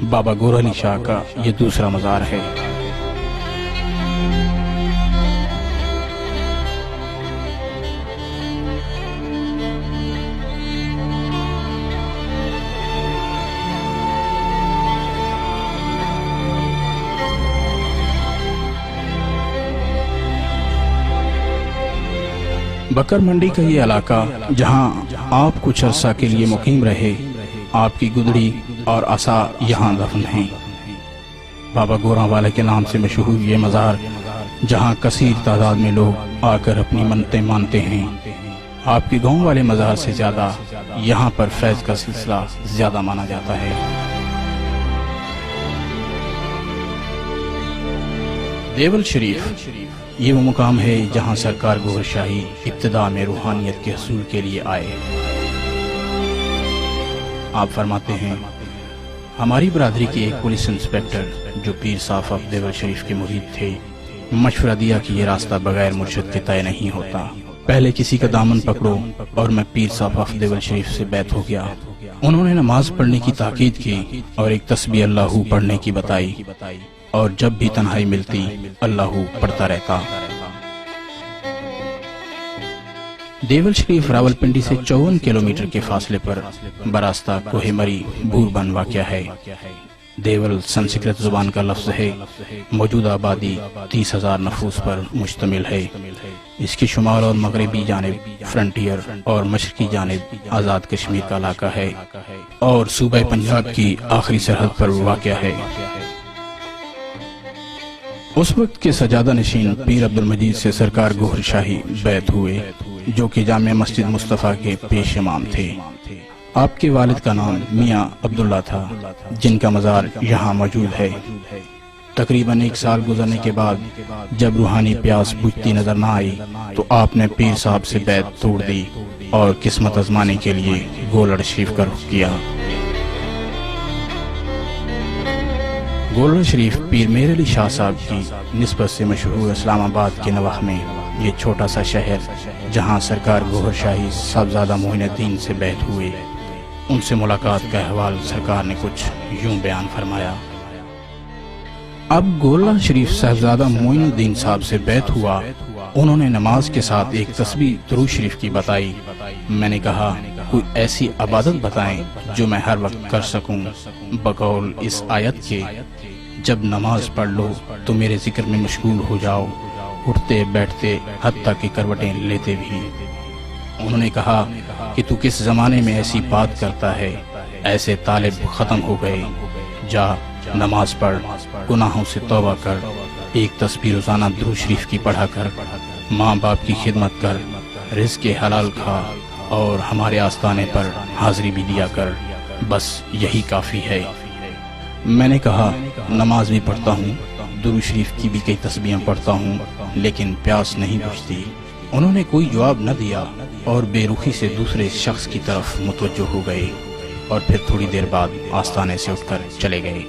بابا گور علی شاہ کا یہ دوسرا مزار ہے۔ بکر منڈی کا یہ علاقہ جہاں آپ کچھ عرصہ کے لیے مقیم رہے، آپ کی گدڑی اور عصا یہاں دفن ہیں۔ بابا گوراں والے کے نام سے مشہور یہ مزار جہاں کثیر تعداد میں لوگ آ کر اپنی منتیں مانتے ہیں، آپ کے گاؤں والے مزار سے زیادہ یہاں پر فیض کا سلسلہ زیادہ مانا جاتا ہے۔ دیول شریف یہ وہ مقام ہے جہاں سرکار گوھر شاہی ابتدا میں روحانیت کے حصول کے لیے آئے۔ آپ فرماتے ہیں، ہماری برادری کے ایک پولیس انسپکٹر جو پیر صاحب دیول شریف کے مرید تھے، مشورہ دیا کہ یہ راستہ بغیر مرشد کے طے نہیں ہوتا، پہلے کسی کا دامن پکڑو، اور میں پیر صاحب دیول شریف سے بیعت ہو گیا۔ انہوں نے نماز پڑھنے کی تاکید کی اور ایک تسبیح اللہ پڑھنے کی بتائی، اور جب بھی تنہائی ملتی اللہ پڑھتا رہتا۔ دیول شریف راولپنڈی سے 54 کلومیٹر کے فاصلے پر براستہ کوہ مری بھوربن واقع ہے۔ دیول سنسکرت زبان کا لفظ ہے، موجودہ آبادی 30,000 نفوس پر مشتمل ہے۔ اس کی شمال اور مغربی جانب فرنٹیئر اور مشرقی جانب آزاد کشمیر کا علاقہ ہے، اور صوبہ پنجاب کی آخری سرحد پر واقع ہے۔ اس وقت کے سجادہ نشین پیر عبدالمجید سے سرکار گوھر شاہی بیعت ہوئے، جو کہ جامع مسجد مصطفیٰ کے پیش امام تھے۔ آپ کے والد کا نام میاں عبداللہ تھا، جن کا مزار یہاں موجود ہے۔ تقریباً 1 سال گزرنے کے بعد جب روحانی پیاس بجھتی نظر نہ آئی تو آپ نے پیر صاحب سے بیعت توڑ دی اور قسمت آزمانے کے لیے گولڑ شریف کا رخ کیا۔ گولڑ شریف پیر میر علی شاہ صاحب کی نسبت سے مشہور اسلام آباد کے نواح میں یہ چھوٹا سا شہر جہاں سرکار گوھر شاہی صاحبزادہ معین الدین سے بیعت ہوئے، ان سے ملاقات کا احوال سرکار نے کچھ یوں بیان فرمایا۔ اب گولڑ شریف صاحبزادہ معین الدین صاحب سے بیعت ہوا، انہوں نے نماز کے ساتھ ایک تسبیح درود شریف کی بتائی۔ میں نے کہا کوئی ایسی عبادت بتائیں جو میں ہر وقت کر سکوں، بقول اس آیت کے جب نماز پڑھ لو تو میرے ذکر میں مشغول ہو جاؤ، اٹھتے بیٹھتے حتیٰ کہ کروٹیں لیتے بھی۔ انہوں نے کہا کہ تو کس زمانے میں ایسی بات کرتا ہے، ایسے طالب ختم ہو گئے، جا نماز پڑھ، گناہوں سے توبہ کر، ایک تسبیح روزانہ درود شریف کی پڑھا کر، ماں باپ کی خدمت کر، رزق حلال کھا، اور ہمارے آستانے پر حاضری بھی دیا کر، بس یہی کافی ہے۔ میں نے کہا نماز بھی پڑھتا ہوں، درود شریف کی بھی کئی تسبیحیں پڑھتا ہوں، لیکن پیاس نہیں بجھتی۔ انہوں نے کوئی جواب نہ دیا اور بے رخی سے دوسرے شخص کی طرف متوجہ ہو گئے، اور پھر تھوڑی دیر بعد آستانے سے اٹھ کر چلے گئے۔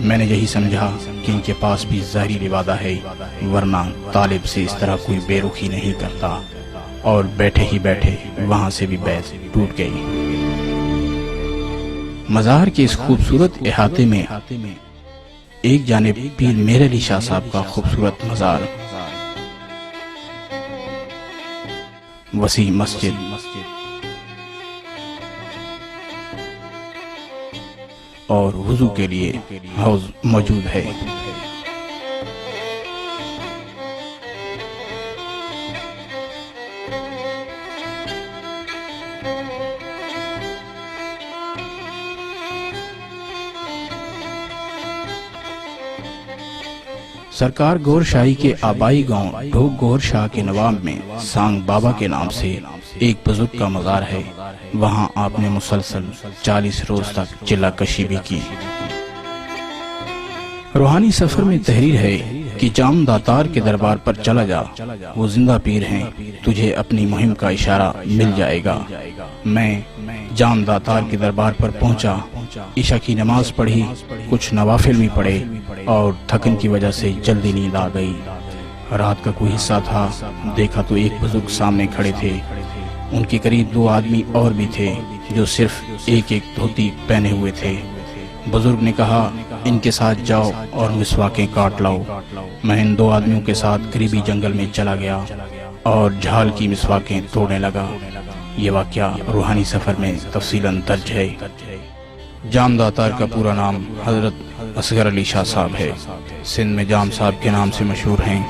میں نے یہی سمجھا کہ ان کے پاس بھی ظاہری وعدہ ہے، ورنہ طالب سے اس طرح کوئی بے رخی نہیں کرتا، اور بیٹھے ہی بیٹھے وہاں سے بھی بیعت ٹوٹ گئی۔ مزار کے اس خوبصورت احاطے میں ایک جانب پیر میر علی شاہ صاحب کا خوبصورت مزار، وسیع مسجد، اور وضو کے لیے حوض موجود ہے۔ سرکار گوھر شاہی کے آبائی گاؤں ڈھوک گوھر شاہ کے نواب میں سانگ بابا کے نام سے ایک بزرگ کا مزار ہے، وہاں آپ نے مسلسل 40 روز تک چلہ کشی بھی کی۔ روحانی سفر میں تحریر ہے کہ جام داتار کے دربار پر چلا جا، وہ زندہ پیر ہیں، تجھے اپنی مہم کا اشارہ مل جائے گا۔ میں جام داتار کے دربار پر پہنچا، عشاء کی نماز پڑھی، کچھ نوافل بھی پڑھے، اور تھکن کی وجہ سے جلدی نیند آ گئی۔ رات کا کوئی حصہ تھا، دیکھا تو ایک بزرگ سامنے کھڑے تھے، ان کے قریب 2 آدمی اور بھی تھے جو صرف ایک دھوتی پہنے ہوئے تھے۔ بزرگ نے کہا ان کے ساتھ جاؤ اور مسواکیں کاٹ لاؤ۔ میں ان 2 آدمیوں کے ساتھ قریبی جنگل میں چلا گیا اور جھال کی مسواکیں توڑنے لگا۔ یہ واقعہ روحانی سفر میں تفصیلاً درج ہے۔ جام داتار کا پورا نام حضرت اصغر علی شاہ صاحب ہے۔ سندھ میں جام صاحب کے نام سے مشہور ہیں۔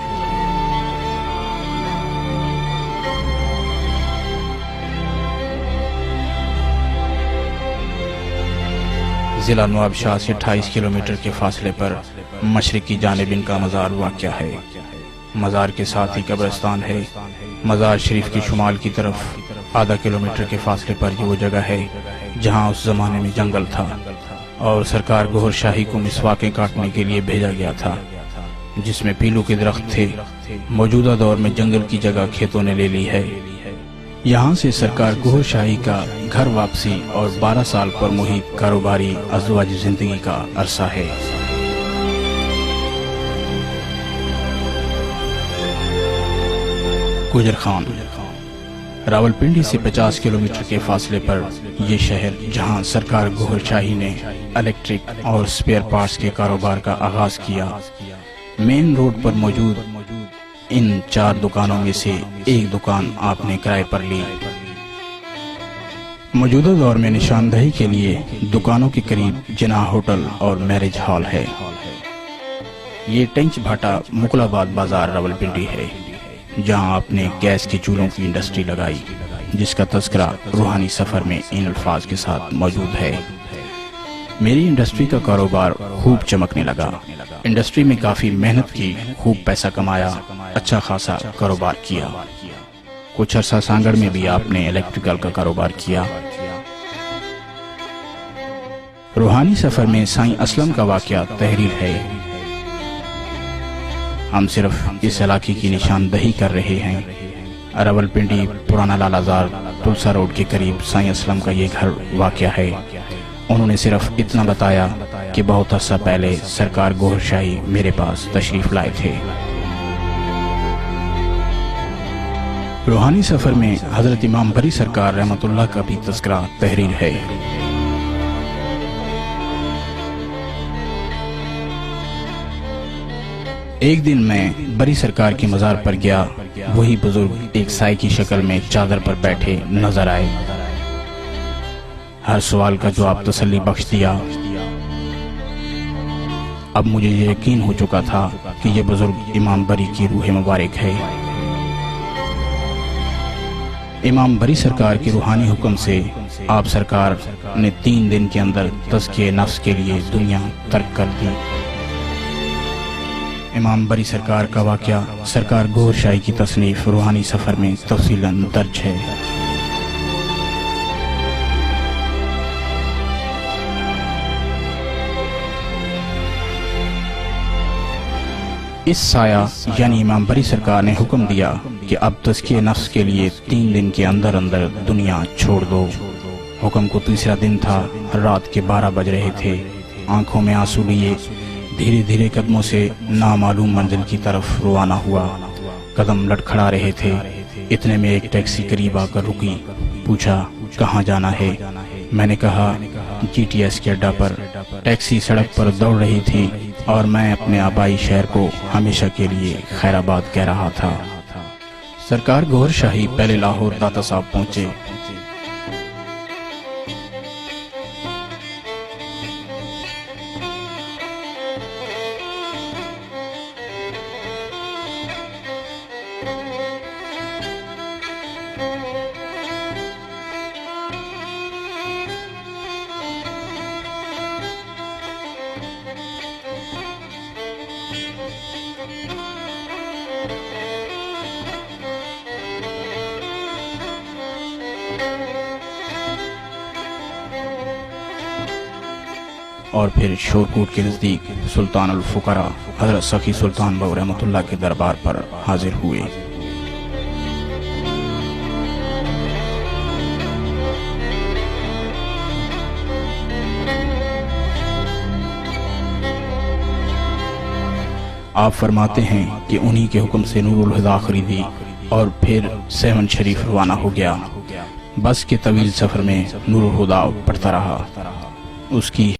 ضلع نواب شاہ سے 28 کلومیٹر کے فاصلے پر مشرق کی جانب ان کا مزار واقع ہے۔ مزار کے ساتھ ہی قبرستان ہے۔ مزار شریف کی شمال کی طرف آدھا کلومیٹر کے فاصلے پر یہ وہ جگہ ہے جہاں اس زمانے میں جنگل تھا اور سرکار گوھر شاہی کو مسواکیں کاٹنے کے لیے بھیجا گیا تھا، جس میں پیلو کے درخت تھے۔ موجودہ دور میں جنگل کی جگہ کھیتوں نے لے لی ہے۔ یہاں سے سرکار گوھر شاہی کا گھر واپسی اور 12 سال پر محیط کاروباری ازدواجی زندگی کا عرصہ ہے۔ گجر خان راولپنڈی سے 50 کلومیٹر کے فاصلے پر یہ شہر جہاں سرکار گوھر شاہی نے الیکٹرک اور سپیئر پارٹس کے کاروبار کا آغاز کیا۔ مین روڈ پر موجود ان 4 دکانوں میں سے ایک دکان آپ نے کرائے پر لی۔ موجودہ دور میں نشاندہی کے لیے دکانوں کے قریب جناح ہوٹل اور میرج ہال ہے۔ یہ ٹینچ بھاٹا مغل آباد بازار راولپنڈی ہے جہاں آپ نے گیس کے چولہوں کی انڈسٹری لگائی، جس کا تذکرہ روحانی سفر میں ان الفاظ کے ساتھ موجود ہے۔ میری انڈسٹری کا کاروبار خوب چمکنے لگا۔ انڈسٹری میں کافی محنت کی، خوب پیسہ کمایا، اچھا خاصا کاروبار کیا۔ کچھ عرصہ سانگڑ میں بھی آپ نے الیکٹریکل کا کاروبار کیا۔ روحانی سفر میں سائیں اسلم کا واقعہ تحریر ہے۔ ہم صرف اس علاقے کی نشاندہی کر رہے ہیں۔ راولپنڈی پرانا لال آزار تلسا روڈ کے قریب سائیں اسلم کا یہ گھر واقع ہے۔ انہوں نے صرف اتنا بتایا کہ بہت عرصہ پہلے سرکار گوھر شاہی میرے پاس تشریف لائے تھے۔ روحانی سفر میں حضرت امام بری سرکار رحمت اللہ کا بھی تذکرہ تحریر ہے۔ ایک دن میں بری سرکار کے مزار پر گیا۔ وہی بزرگ ایک سائے کی شکل میں چادر پر بیٹھے نظر آئے۔ ہر سوال کا جواب تسلی بخش دیا۔ اب مجھے یہ یقین ہو چکا تھا کہ یہ بزرگ امام بری کی روح مبارک ہے۔ امام بری سرکار کے روحانی حکم سے آپ سرکار نے 3 دن کے اندر تزکیہ نفس کے لیے دنیا ترک کر دی۔ امام بری سرکار کا واقعہ سرکار گوھر شاہی کی تصنیف روحانی سفر میں تفصیلاً درج ہے۔ اس سایہ یعنی امام بری سرکار نے حکم دیا کہ اب تزکیہ نفس کے لیے 3 دن کے اندر اندر دنیا چھوڑ دو۔ حکم کو تیسرا دن تھا، رات کے 12 بج رہے تھے۔ آنکھوں میں آنسو لیے دھیرے دھیرے قدموں سے نامعلوم منزل کی طرف روانہ ہوا۔ قدم لڑکھڑا رہے تھے، اتنے میں ایک ٹیکسی قریب آ کر رکی۔ پوچھا کہاں جانا ہے؟ میں نے کہا GTS کے اڈا پر۔ ٹیکسی سڑک پر دوڑ رہی تھی اور میں اپنے آبائی شہر کو ہمیشہ کے لیے خیر آباد کہہ رہا تھا۔ سرکار گوھر شاہی پہلے لاہور داتا صاحب پہنچے۔ اور پھر شورکوٹ کے نزدیک سلطان الفقراء حضرت سخی سلطان بہو رحمۃ اللہ کے دربار پر حاضر ہوئے۔ آپ فرماتے ہیں کہ انہی کے حکم سے نور الہدا خریدی اور پھر 7 شریف روانہ ہو گیا۔ بس کے طویل سفر میں نور الہدا پڑھتا رہا۔ اس کی